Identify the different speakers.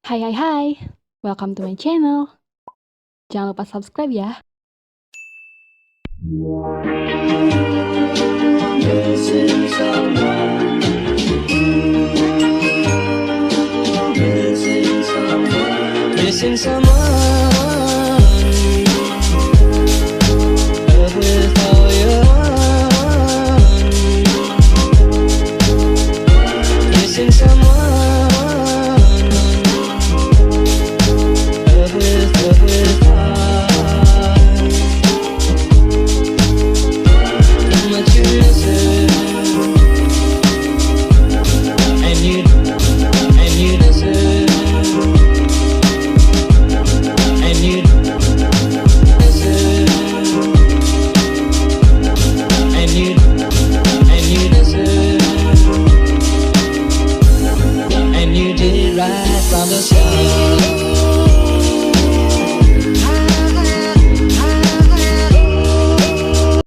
Speaker 1: Hai hai hai, welcome to my channel. Jangan lupa subscribe ya.
Speaker 2: Missing someone with all your heart. Missing someone with heart. How much you miss it, and you deserve. And you deserve, and you deserve, and you did right from the start.